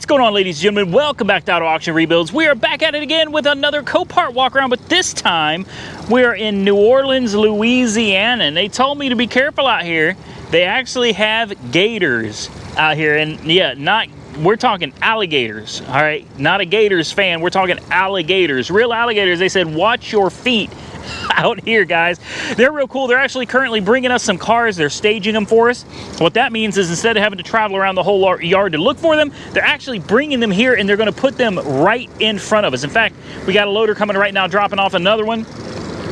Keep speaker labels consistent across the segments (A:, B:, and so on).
A: What's going on, ladies and gentlemen? Welcome back to Auto Auction Rebuilds. We are back at it again with another Copart walk around, but this time we're in New Orleans, Louisiana, and they told me to be careful out here. They actually have gators out here, and yeah, we're talking alligators, all right? Not a Gators fan, we're talking alligators, real alligators. They said, watch your feet out here, guys. They're real cool. They're actually currently bringing us some cars. They're staging them for us. What that means is instead of having to travel around the whole yard to look for them, they're actually bringing them here and they're going to put them right in front of us. In fact, we got a loader coming right now dropping off another one.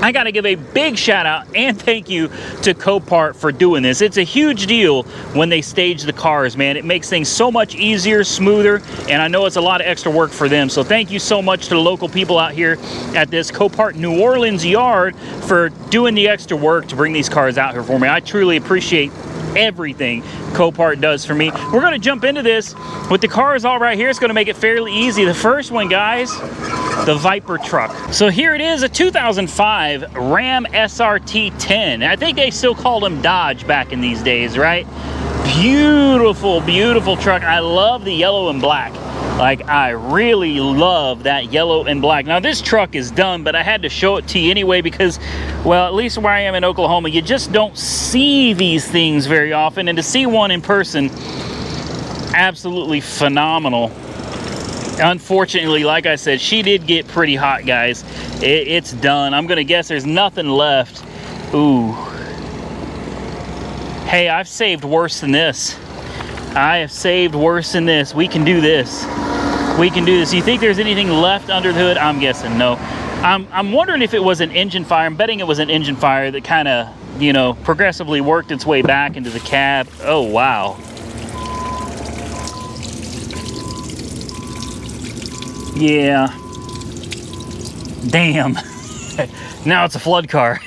A: I got to give a big shout out and thank you to Copart for doing this. It's a huge deal when they stage the cars, man. It makes things so much easier, smoother, and I know it's a lot of extra work for them. So thank you so much to the local people out here at this Copart New Orleans yard for doing the extra work to bring these cars out here for me. I truly appreciate everything Copart does for me. We're going to jump into this with the cars all right here. It's going to make it fairly easy. The first one, guys, the Viper truck. So here it is, a 2005 Ram SRT 10. I think they still called them Dodge back in these days, right? Beautiful, beautiful truck. I love the yellow and black. Like, I really love that yellow and black. Now, this truck is done, but I had to show it to you anyway because, well, at least where I am in Oklahoma, you just don't see these things very often. And to see one in person, absolutely phenomenal. Unfortunately, like I said, she did get pretty hot, guys. It's done. I'm going to guess there's nothing left. Ooh. Hey, I've saved worse than this. I have saved worse than this. We can do this. We can do this. You think there's anything left under the hood? I'm guessing no. I'm wondering if it was an engine fire. I'm betting it was an engine fire that kind of, you know, progressively worked its way back into the cab. Oh, wow. Yeah. Damn. Now it's a flood car.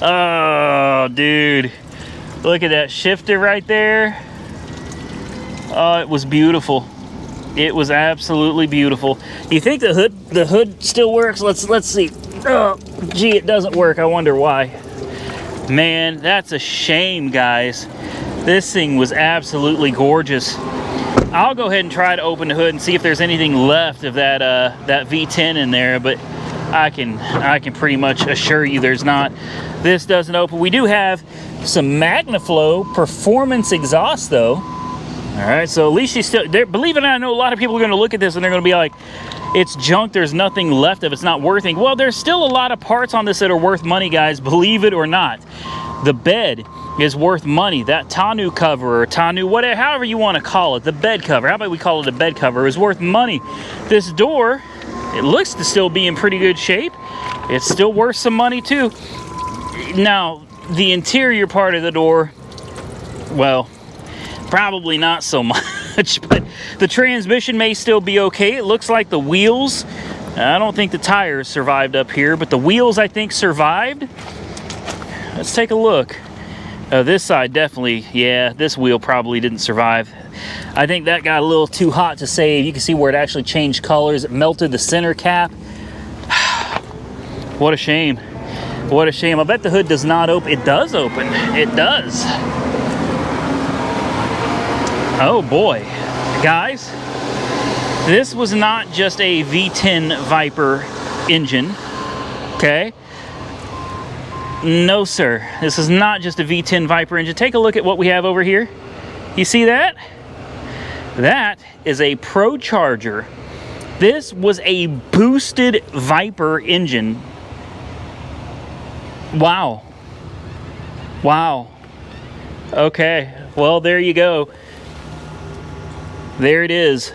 A: Oh, dude. Look at that shifter right there. Oh, it was beautiful. It was absolutely beautiful. You think the hood still works? Let's see. Oh, gee, it doesn't work. I wonder why. Man, that's a shame, guys. This thing was absolutely gorgeous. I'll go ahead and try to open the hood and see if there's anything left of that that V10 in there, but I can pretty much assure you there's not. This doesn't open. We do have some MagnaFlow performance exhaust though. All right, so at least she's still there. Believe it or not, I know a lot of people are going to look at this and they're going to be like, it's junk, there's nothing left of it, it's not worth it. Well, there's still a lot of parts on this that are worth money, guys, believe it or not. The bed is worth money. That tonneau cover or tonneau, whatever, however you want to call it, the bed cover, how about we call it a bed cover, is worth money. This door, it looks to still be in pretty good shape. It's still worth some money too. Now, the interior part of the door, well, probably not so much, but the transmission may still be okay. It looks like the wheels, I don't think the tires survived up here, but the wheels I think survived. Let's take a look. This side definitely, yeah, this wheel probably didn't survive. I think that got a little too hot to save. You can see where it actually changed colors. It melted the center cap. What a shame. What a shame. I bet the hood does not open. It does open. It does. Oh boy. Guys, this was not just a V10 Viper engine, okay? No, sir. This is not just a V10 Viper engine. Take a look at what we have over here. You see that? That is a Pro Charger. This was a boosted Viper engine. Wow. Wow. Okay. Well, there you go. There it is.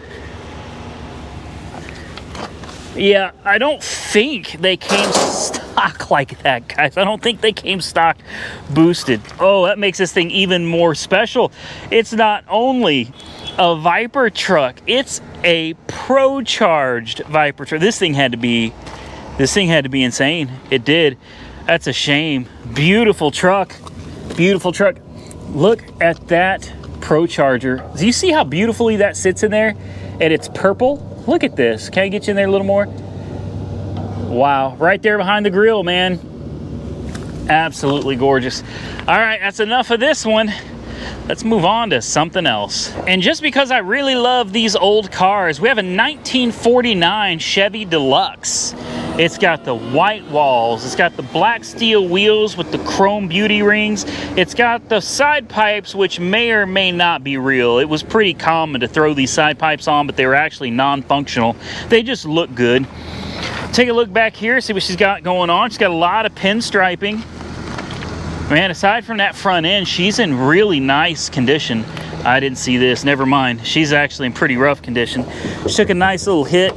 A: Yeah, I don't think they came stock like that, guys. I don't think they came stock boosted. Oh, that makes this thing even more special. It's not only a Viper truck, it's a Pro-charged Viper truck. This thing had to be insane. It did. That's a shame. Beautiful truck. Beautiful truck. Look at that Pro Charger. Do you see how beautifully that sits in there? And it's purple. Look at this. Can I get you in there a little more? Wow. Right there behind the grill, man. Absolutely gorgeous. All right, that's enough of this one. let's move on to something else. And just because I really love these old cars, we have a 1949 Chevy Deluxe. It's got the white walls, it's got the black steel wheels with the chrome beauty rings, it's got the side pipes, which may or may not be real. It was pretty common to throw these side pipes on, but they were actually non-functional. They just look good. Take a look back here, see what she's got going on. She's got a lot of pinstriping. Man, aside from that front end, she's in really nice condition. I didn't see this, never mind. She's actually in pretty rough condition. She took a nice little hit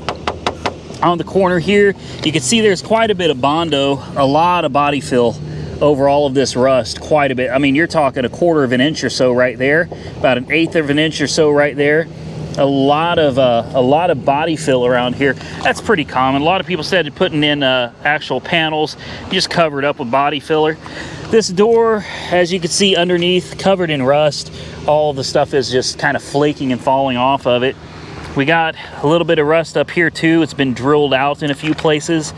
A: on the corner here. You can see there's quite a bit of Bondo, a lot of body fill over all of this rust, quite a bit. I mean, you're talking a 1/4 of an inch or so right there, about an 1/8 of an inch or so right there. A lot of body fill around here. That's pretty common. A lot of people said putting in actual panels, you just cover it up with body filler. This door, as you can see underneath, covered in rust. All the stuff is just kind of flaking and falling off of it. We got a little bit of rust up here too. It's been drilled out in a few places.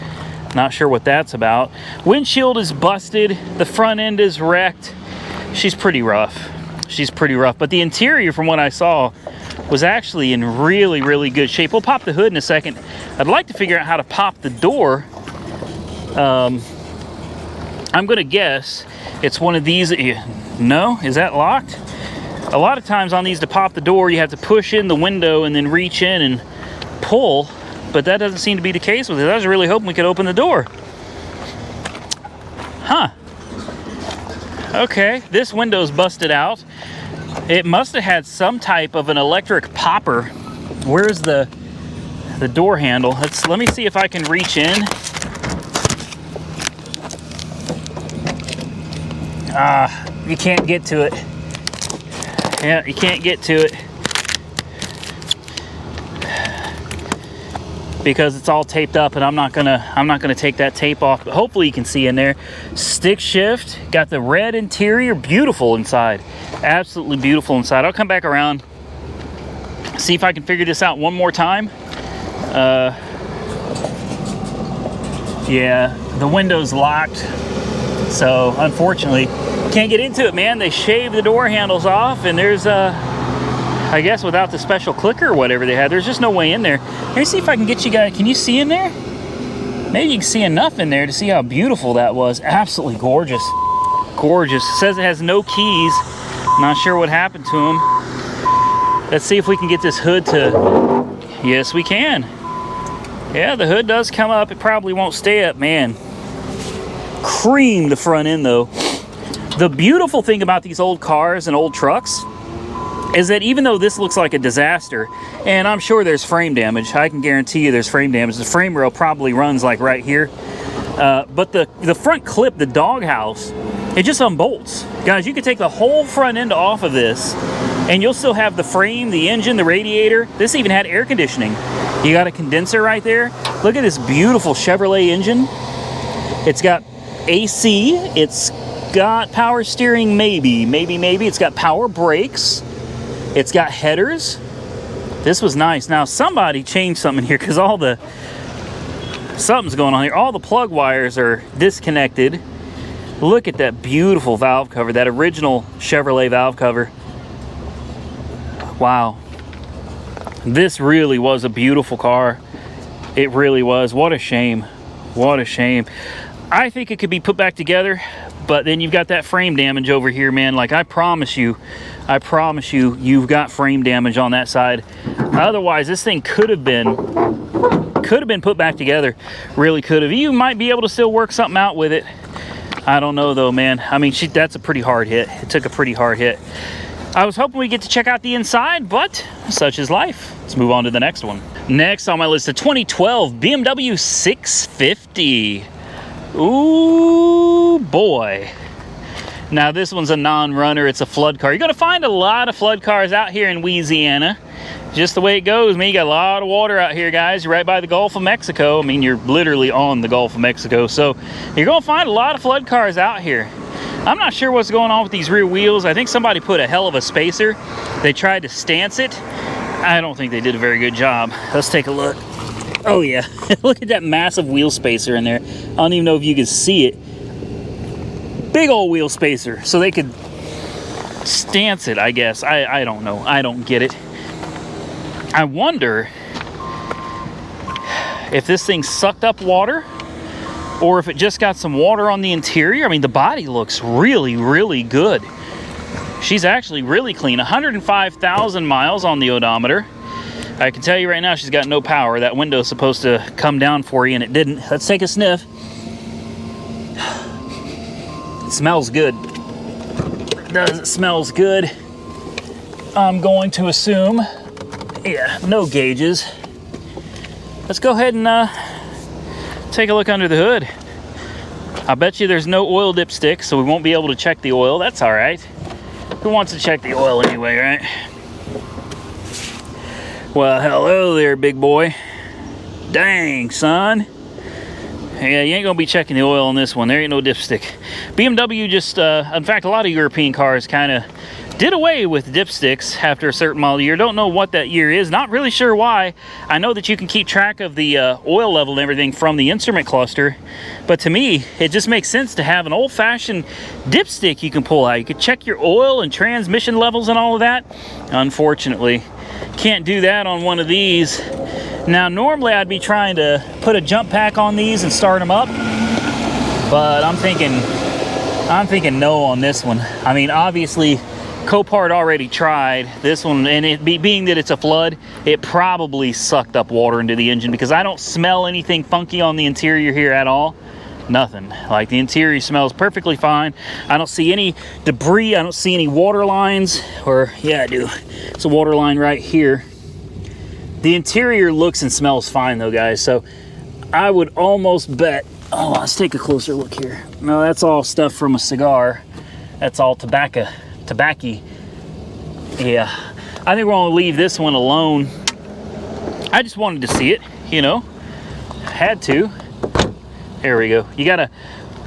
A: Not sure what that's about. Windshield is busted. The front end is wrecked. She's pretty rough. She's pretty rough. But the interior, from what I saw, was actually in really, really good shape. We'll pop the hood in a second. I'd like to figure out how to pop the door. I'm gonna guess it's one of these. No, is that locked? A lot of times on these, to pop the door, you have to push in the window and then reach in and pull, but that doesn't seem to be the case with it. I was really hoping we could open the door. Huh. Okay, this window's busted out. It must have had some type of an electric popper. Where's the door handle? Let me see if I can reach in. You can't get to it. Yeah, you can't get to it because it's all taped up, and I'm not gonna take that tape off, but hopefully you can see in there. Stick shift, got the red interior, beautiful inside, absolutely beautiful inside. I'll come back around, see if I can figure this out one more time. Yeah, the window's locked, so unfortunately can't get into it, man. They shaved the door handles off, and there's I guess without the special clicker or whatever they had, there's just no way in there. Let me see if I can get you guys. Can you see in there? Maybe you can see enough in there to see how beautiful that was. Absolutely gorgeous. Gorgeous. It says it has no keys. Not sure what happened to them. Let's see if we can get this hood to... Yes, we can. Yeah, the hood does come up. It probably won't stay up, man. Cream the front end, though. The beautiful thing about these old cars and old trucks is that even though this looks like a disaster, and I'm sure there's frame damage, I can guarantee you there's frame damage. The frame rail probably runs like right here. But the front clip, the doghouse, it just unbolts. Guys, you could take the whole front end off of this and you'll still have the frame, the engine, the radiator. This even had air conditioning. You got a condenser right there. Look at this beautiful Chevrolet engine. It's got AC, it's got power steering, maybe. It's got power brakes. It's got headers. This was nice. Now somebody changed something here because something's going on here. All the plug wires are disconnected. Look at that beautiful valve cover, that original Chevrolet valve cover. Wow. This really was a beautiful car. It really was. What a shame. What a shame. I think it could be put back together, but then you've got that frame damage over here, man. Like I promise you, you've got frame damage on that side. Otherwise, this thing could have been put back together. Really could have. You might be able to still work something out with it. I don't know though, man. I mean, that's a pretty hard hit. It took a pretty hard hit. I was hoping we get to check out the inside, but such is life. Let's move on to the next one. Next on my list, the 2012 BMW 650. Ooh, boy. Now, this one's a non-runner. It's a flood car. You're going to find a lot of flood cars out here in Louisiana. Just the way it goes, man. You got a lot of water out here, guys. You're right by the Gulf of Mexico. I mean, you're literally on the Gulf of Mexico. So you're going to find a lot of flood cars out here. I'm not sure what's going on with these rear wheels. I think somebody put a hell of a spacer. They tried to stance it. I don't think they did a very good job. Let's take a look. Oh, yeah. Look at that massive wheel spacer in there. I don't even know if you can see it. Big old wheel spacer. So they could stance it, I guess. I don't know. I don't get it. I wonder if this thing sucked up water or if it just got some water on the interior. I mean, the body looks really, really good. She's actually really clean. 105,000 miles on the odometer. I can tell you right now, she's got no power. That window's supposed to come down for you, and it didn't. Let's take a sniff. It smells good. It does. It smells good. I'm going to assume, yeah, no gauges. Let's go ahead and take a look under the hood. I bet you there's no oil dipstick, so we won't be able to check the oil. That's all right. Who wants to check the oil anyway, right? Well, hello there, big boy. Dang, son. Yeah, you ain't gonna be checking the oil on this one. There ain't no dipstick. BMW just, in fact, a lot of European cars kind of did away with dipsticks after a certain model year. Don't know what that year is. Not really sure why. I know that you can keep track of the oil level and everything from the instrument cluster, but to me, it just makes sense to have an old-fashioned dipstick you can pull out. You can check your oil and transmission levels and all of that. Unfortunately, can't do that on one of these. Now, normally I'd be trying to put a jump pack on these and start them up, but I'm thinking no on this one. I mean, obviously, Copart already tried this one, and it being that it's a flood, it probably sucked up water into the engine, because I don't smell anything funky on the interior here at all. Nothing. Like, the interior smells perfectly fine. I don't see any debris. I don't see any water lines. Or, yeah, I do. It's a water line right here. The interior looks and smells fine, though, guys. So I would almost bet... Oh, let's take a closer look here. No, that's all stuff from a cigar. That's all tobacco. Yeah, I think we're gonna leave this one alone. I just wanted to see it, you know, had to. There we go. You gotta,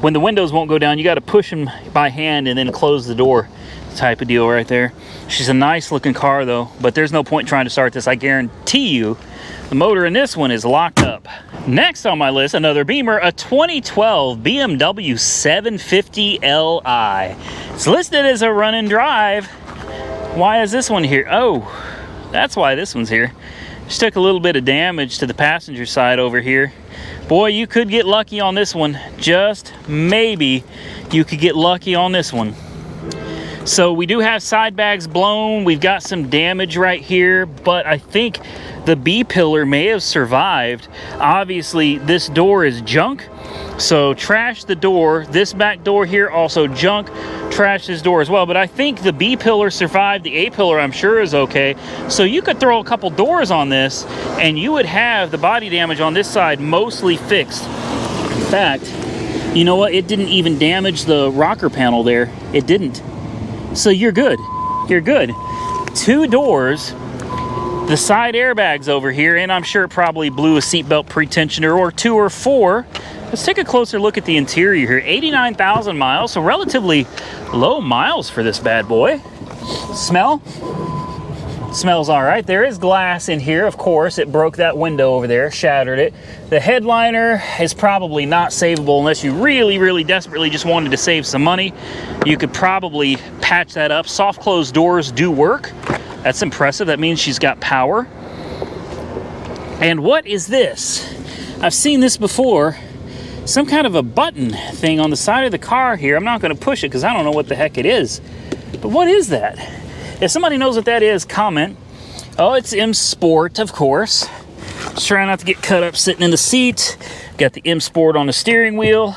A: when the windows won't go down, you gotta push them by hand and then close the door type of deal right there. She's a nice looking car though, but there's no point trying to start this. I guarantee you the motor in this one is locked up. Next on my list, another Beamer, a 2012 BMW 750 Li. It's listed as a run and drive. Why is this one here? Oh, that's why this one's here. Just took a little bit of damage to the passenger side over here. Boy, you could get lucky on this one. Just maybe you could get lucky on this one. So we do have side bags blown. We've got some damage right here, but I think the B-pillar may have survived. Obviously, this door is junk, so trash the door. This back door here, also junk. Trash this door as well, but I think the B-pillar survived. The A-pillar, I'm sure, is okay. So you could throw a couple doors on this, and you would have the body damage on this side mostly fixed. In fact, you know what? It didn't even damage the rocker panel there. It didn't. So you're good. You're good. Two doors, the side airbags over here, and I'm sure it probably blew a seatbelt pretensioner or two or four. Let's take a closer look at the interior here. 89,000 miles, so relatively low miles for this bad boy. Smell? Smells all right. There is glass in here, of course. It broke that window over there, shattered it. The headliner is probably not savable unless you really, really desperately just wanted to save some money. You could probably patch that up. Soft close doors do work. That's impressive. That means she's got power. And what is this? I've seen this before. Some kind of a button thing on the side of the car here. I'm not going to push it because I don't know what the heck it is. But what is that? If somebody knows what that is, comment. Oh, it's M Sport, of course. Just trying not to get cut up sitting in the seat. Got the M Sport on the steering wheel.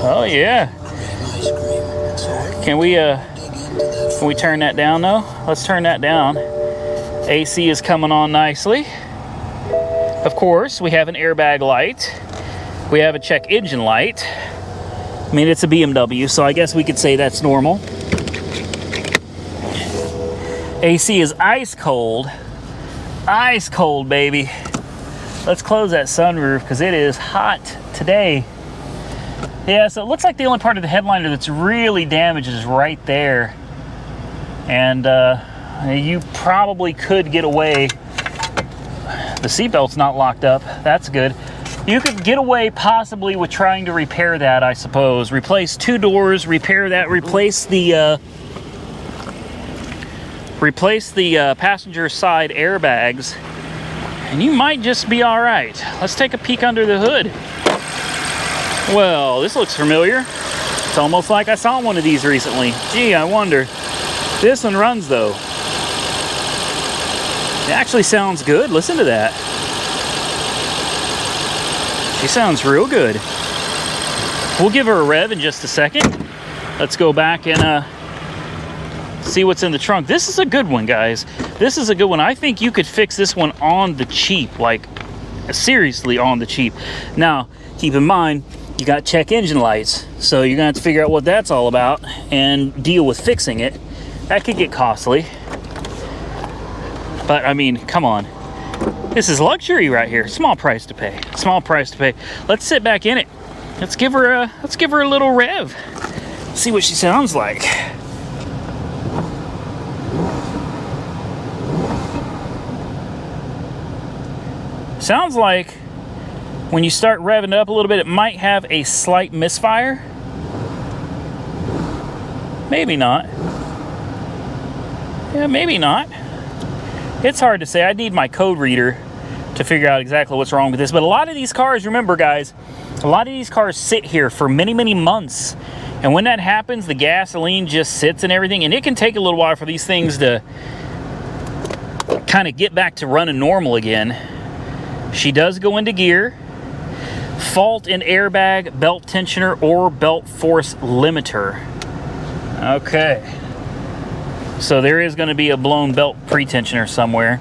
A: Oh yeah. Can we turn that down though? Let's turn that down. AC is coming on nicely. Of course, we have an airbag light. We have a check engine light. I mean, it's a BMW, so I guess we could say that's normal. AC is ice cold. Ice cold, baby. Let's close that sunroof because it is hot today. Yeah, so it looks like the only part of the headliner that's really damaged is right there. And you probably could get away. The seatbelt's not locked up. That's good. You could get away possibly with trying to repair that, I suppose. Replace 2 doors, repair that, replace the passenger side airbags, and you might just be all right. Let's take a peek under the hood. Well, this looks familiar. It's almost like I saw one of these recently. Gee, I wonder. This one runs though. It actually sounds good. Listen to that. She sounds real good. We'll give her a rev in just a second. Let's go back and see what's in the trunk. This is a good one, guys. This is a good one. I think you could fix this one on the cheap, like seriously on the cheap. Now, keep in mind, you got check engine lights, so you're gonna have to figure out what that's all about and deal with fixing it. That could get costly. But I mean, come on. This is luxury right here. Small price to pay. Small price to pay. Let's sit back in it. Let's give her a little rev. See what she sounds like. Sounds like when you start revving it up a little bit, it might have a slight misfire. Maybe not. Yeah, maybe not. It's hard to say. I need my code reader to figure out exactly what's wrong with this. But a lot of these cars, remember guys, a lot of these cars sit here for many, many months. And when that happens, the gasoline just sits and everything. And it can take a little while for these things to kind of get back to running normal again. She does go into gear. Fault in airbag, belt tensioner, or belt force limiter. Okay. So there is going to be a blown belt pre-tensioner somewhere.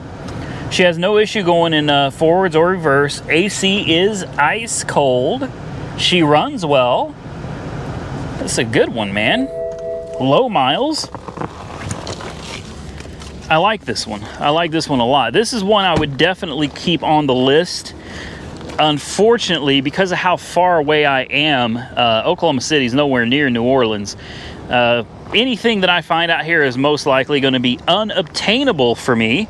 A: She has no issue going in forwards or reverse. AC is ice cold. She runs well. That's a good one, man. Low miles. I like this one. I like this one a lot. This is one I would definitely keep on the list. Unfortunately, because of how far away I am, Oklahoma City is nowhere near New Orleans. Anything that I find out here is most likely going to be unobtainable for me.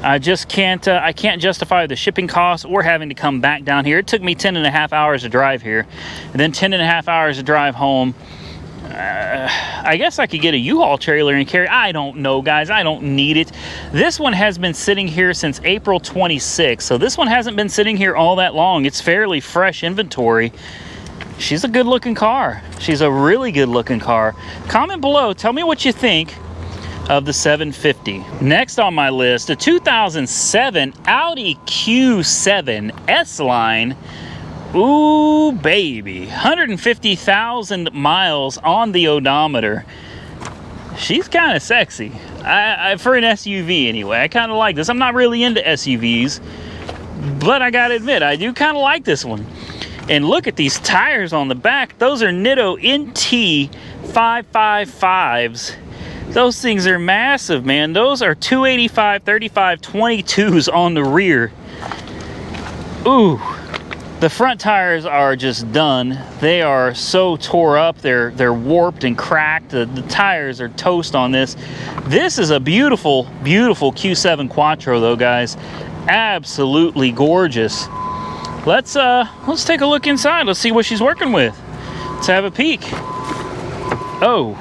A: I just can't, I can't justify the shipping costs or having to come back down here. It took me 10.5 hours to drive here, and then 10.5 hours to drive home. I guess I could get a U-Haul trailer and carry. I don't know, guys. I don't need it. This one has been sitting here since April 26th, so this one hasn't been sitting here all that long. It's fairly fresh inventory. She's a good-looking car. She's a really good-looking car. Comment below. Tell me what you think of the 750. Next on my list, a 2007 Audi Q7 S Line. Ooh, baby. 150,000 miles on the odometer. She's kind of sexy. For an SUV anyway. I kind of like this. I'm not really into SUVs, but I gotta admit, I do kind of like this one. And look at these tires on the back. Those are Nitto NT 555s. Those things are massive, man. Those are 285, 35, 22s on the rear. Ooh. The front tires are just done. They are so tore up. They're warped and cracked. The tires are toast on this. This is a beautiful, beautiful Q7 Quattro though, guys. Absolutely gorgeous. Let's take a look inside. Let's see what she's working with. Let's have a peek. Oh.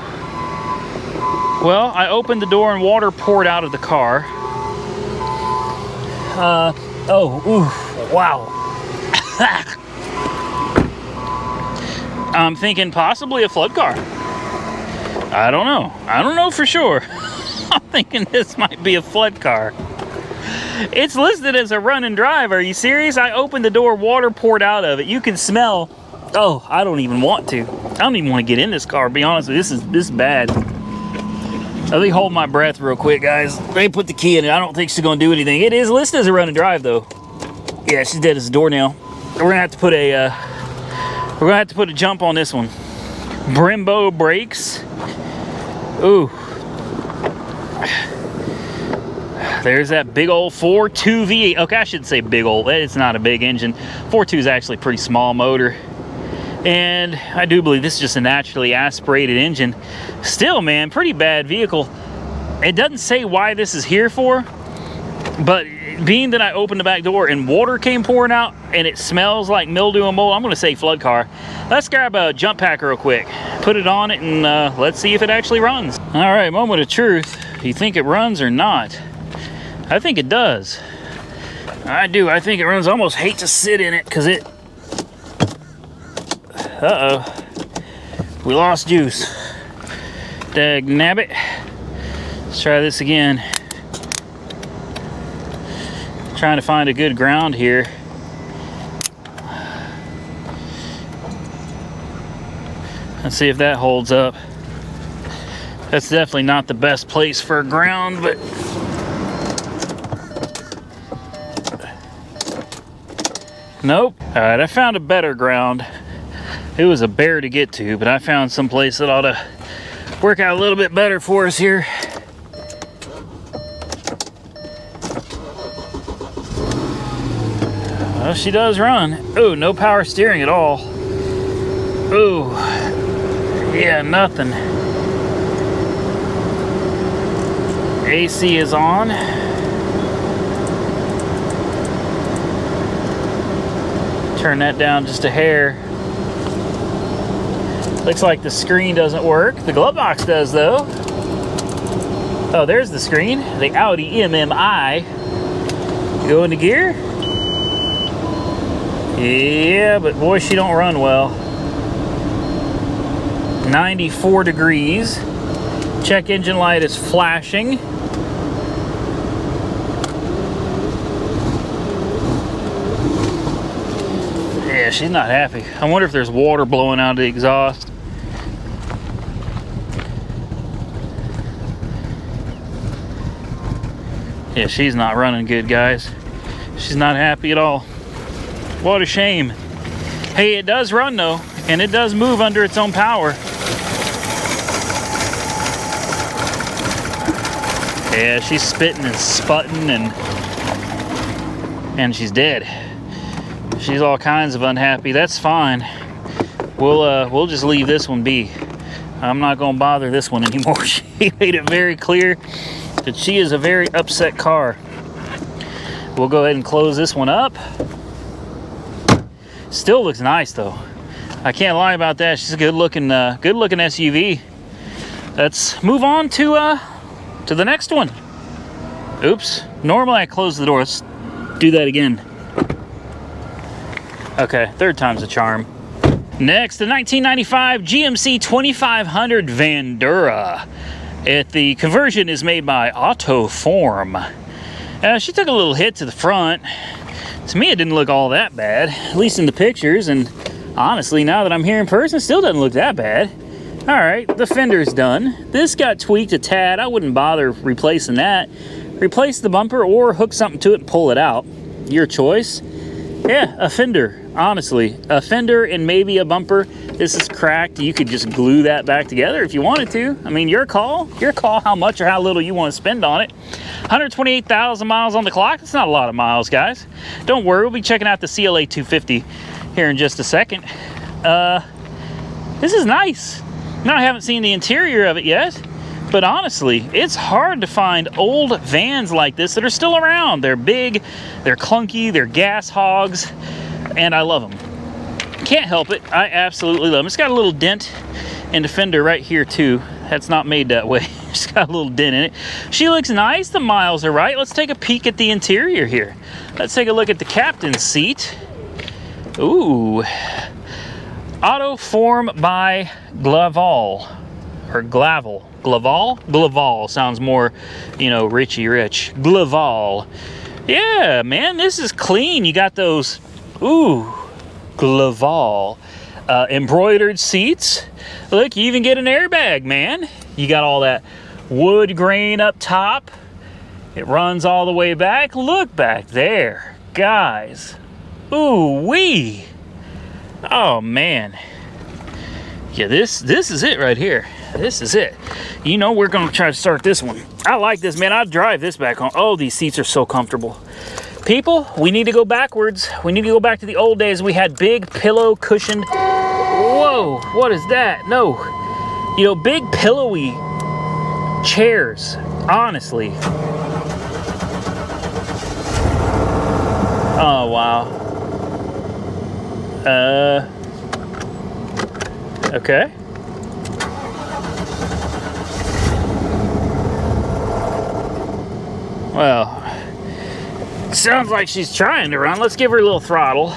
A: Well, I opened the door and water poured out of the car. Oh, ooh, wow. I'm thinking possibly a flood car. I don't know. I don't know for sure. I'm thinking this might be a flood car. It's listed as a run and drive. Are you serious? I opened the door, water poured out of it. You can smell. Oh, I don't even want to. I don't even want to get in this car, to be honest with you. This is bad. Let me hold my breath real quick, guys. They put the key in it. I don't think she's going to do anything. It is listed as a run and drive, though. Yeah, she's dead as a doornail. We're gonna have to put a jump on this one. Brembo brakes. Ooh. There's that big old 4.2 V8. Okay, I shouldn't say big old. It's not a big engine. 4.2 is actually a pretty small motor. And I do believe this is just a naturally aspirated engine. Still, man, pretty bad vehicle. It doesn't say why this is here for, But being that I opened the back door and water came pouring out and it smells like mildew and mold, I'm gonna say flood car. Let's grab a jump pack real quick, put it on it, and let's see if it actually runs. All right, moment of truth. You think it runs or not? I think it does. I do, I think it runs. I almost hate to sit in it because it, uh-oh, we lost juice. Dag nabbit. Let's try this again. Trying to find a good ground here. Let's see if that holds up. That's definitely not the best place for a ground, but nope. All right, I found a better ground. It was a bear to get to, but I found some place that ought to work out a little bit better for us here. Well, she does run. Oh, no power steering at all. Oh, yeah, nothing. AC is on. Turn that down just a hair. Looks like the screen doesn't work. The glove box does though. Oh, there's the screen. The Audi MMI. Go into gear. Yeah, but boy, she don't run well. 94 degrees. Check engine light is flashing. Yeah, she's not happy. I wonder if there's water blowing out of the exhaust. Yeah, she's not running good, guys. She's not happy at all. What a shame. Hey, it does run though, and it does move under its own power. Yeah, she's spitting and sputting and she's dead. She's all kinds of unhappy. That's fine. We'll just leave this one be. I'm not gonna bother this one anymore. She made it very clear that she is a very upset car. We'll go ahead and close this one up. Still looks nice though. I can't lie about that. She's a good looking SUV. Let's move on to the next one. Oops. Normally I close the door. Let's do that again. Okay, third time's a charm. Next, the 1995 GMC 2500 Dura. The conversion is made by Autoform. She took a little hit to the front. To me, it didn't look all that bad, at least in the pictures, and honestly, now that I'm here in person, it still doesn't look that bad. All right, the fender's done. This got tweaked a tad. I wouldn't bother replacing that. Replace the bumper or hook something to it and pull it out. Your choice. Yeah, a fender, honestly. A fender and maybe a bumper. This is cracked. You could just glue that back together if you wanted to. I mean, your call. Your call how much or how little you want to spend on it. 128,000 miles on the clock. That's not a lot of miles, guys. Don't worry, we'll be checking out the CLA 250 here in just a second. This is nice. Now, I haven't seen the interior of it yet, but honestly, it's hard to find old vans like this that are still around. They're big, they're clunky, they're gas hogs, and I love them. Can't help it. I absolutely love them. It's got a little dent in the fender right here too. That's not made that way. It's got a little dent in it. She looks nice. The miles are right. Let's take a peek at the interior here. Let's take a look at the captain's seat. Ooh. Autoform by Glaval. Or Glavel. Glaval? Glaval sounds more, you know, Richie Rich. Glaval. Yeah, man, this is clean. You got those, ooh, Glaval. Embroidered seats. Look, you even get an airbag, man. You got all that wood grain up top. It runs all the way back. Look back there, guys. Ooh wee. Oh man. Yeah, this is it right here. This is it. You know, we're gonna try to start this one. I like this, man. I'd drive this back home. Oh, these seats are so comfortable. People, we need to go backwards. We need to go back to the old days. We had big pillow cushioned. Whoa, what is that? No. You know, big pillowy chairs, honestly. Okay. Well, sounds like she's trying to run. Let's give her a little throttle.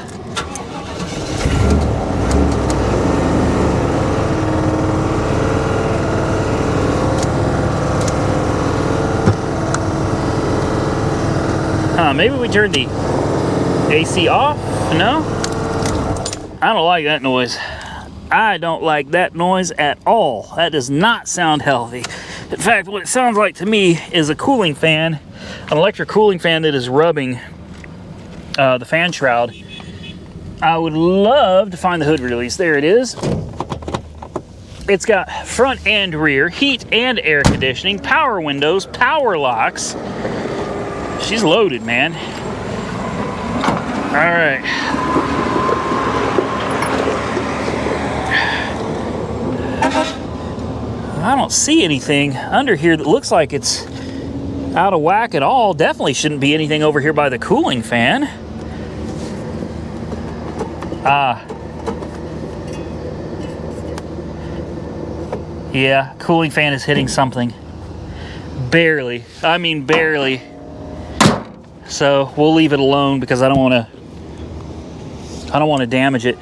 A: Maybe we turned the AC off? No? I don't like that noise. I don't like that noise at all. That does not sound healthy. In fact, what it sounds like to me is a cooling fan, an electric cooling fan that is rubbing the fan shroud. I would love to find the hood release. There it is. It's got front and rear, heat and air conditioning, power windows, power locks. She's loaded, man. All right. I don't see anything under here that looks like it's out of whack at all. Definitely shouldn't be anything over here by the cooling fan. Yeah, cooling fan is hitting something. Barely. I mean, barely. So we'll leave it alone because I don't want to damage it.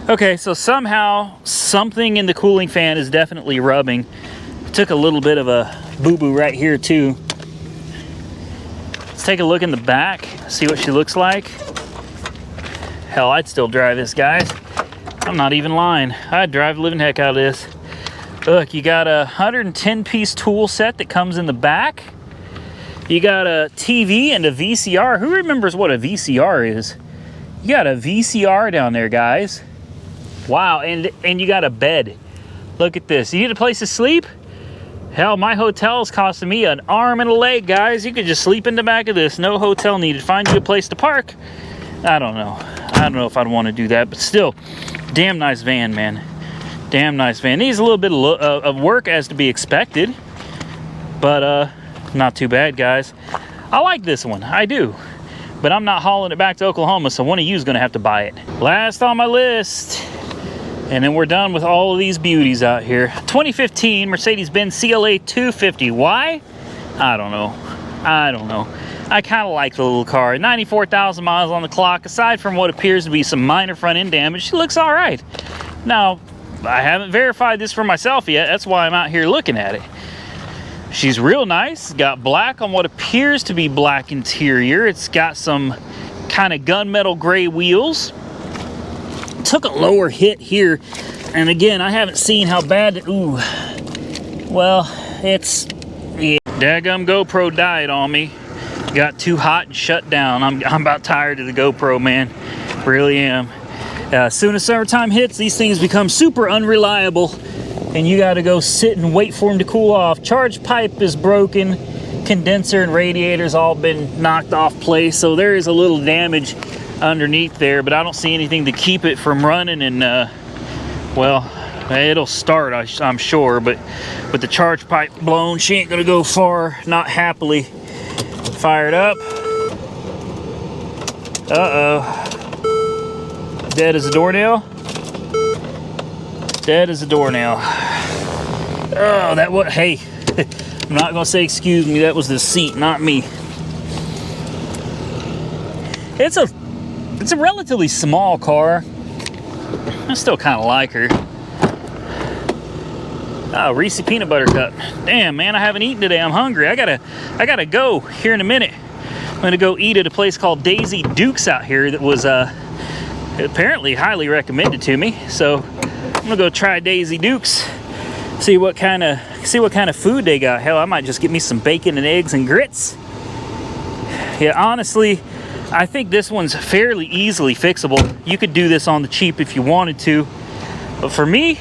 A: Okay, so somehow something in the cooling fan is definitely rubbing. Took a little bit of a boo-boo right here too. Let's take a look in the back, see what she looks like. Hell, I'd still drive this, guys. I'm not even lying. I'd drive the living heck out of this. Look, you got a 110-piece tool set that comes in the back. You got a TV and a VCR. Who remembers what a VCR is? You got a VCR down there, guys. Wow, and you got a bed. Look at this. You need a place to sleep? Hell, my hotel's costing me an arm and a leg, guys. You could just sleep in the back of this. No hotel needed. Find you a place to park. I don't know. I don't know if I'd want to do that, but still, damn nice van, man. Damn nice van. Needs a little bit of work as to be expected, but not too bad, guys. I like this one. I do. But I'm not hauling it back to Oklahoma, so one of you is going to have to buy it. Last on my list. And then we're done with all of these beauties out here. 2015 Mercedes-Benz Cla 250. Why? I don't know. I don't know. I kind of like the little car. 94,000 miles on the clock. Aside from what appears to be some minor front end damage, she looks all right. Now, I haven't verified this for myself yet. That's why I'm out here looking at it. She's real nice. Got black on what appears to be black interior. It's got some kind of gunmetal gray wheels. Took a lower hit here, and again, I haven't seen how bad. Ooh, well, it's yeah. Daggum GoPro died on me. Got too hot and shut down. I'm about tired of the GoPro, man. Really am. As soon as summertime hits, these things become super unreliable, and you got to go sit and wait for them to cool off. Charge pipe is broken. Condenser and radiator's all been knocked off place, so there is a little damage underneath there, but I don't see anything to keep it from running, and well, it'll start, I'm sure, but with the charge pipe blown, she ain't gonna go far, not happily. Fired up. Uh-oh. Dead as a doornail. Dead as a doornail. Oh, that was, hey, I'm not gonna say excuse me, that was the seat, not me. It's a relatively small car. I still kind of like her. Oh, Reese peanut butter cup. Damn, man, I haven't eaten today. I'm hungry. I gotta go here in a minute. I'm gonna go eat at a place called Daisy Dukes out here that was apparently highly recommended to me. So I'm gonna go try Daisy Dukes. See what kind of food they got. Hell, I might just get me some bacon and eggs and grits. Yeah, honestly, I think this one's fairly easily fixable. You could do this on the cheap if you wanted to. But for me,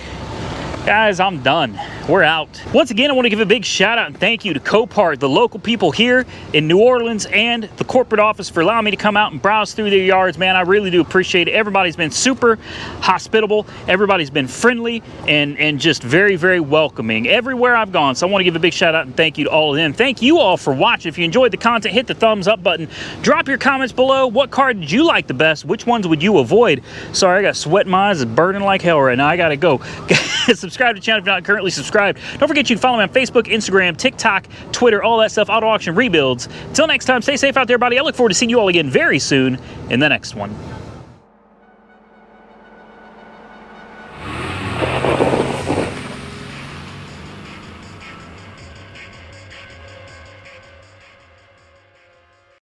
A: guys, I'm done. we're out. Once again, I want to give a big shout out and thank you to Copart, the local people here in New Orleans, and the corporate office for allowing me to come out and browse through their yards. Man, I really do appreciate it. Everybody's been super hospitable. Everybody's been friendly and just very, very welcoming everywhere I've gone. So I want to give a big shout out and thank you to all of them. Thank you all for watching. If you enjoyed the content, hit the thumbs up button. Drop your comments below. What car did you like the best? Which ones would you avoid? Sorry, I got sweat in my eyes. It's burning like hell right now. I gotta go. Subscribe to the channel if you're not currently subscribed. Don't forget you can follow me on Facebook, Instagram, TikTok, Twitter, all that stuff. Auto Auction Rebuilds. Until next time, stay safe out there, buddy. I look forward to seeing you all again very soon in the next one.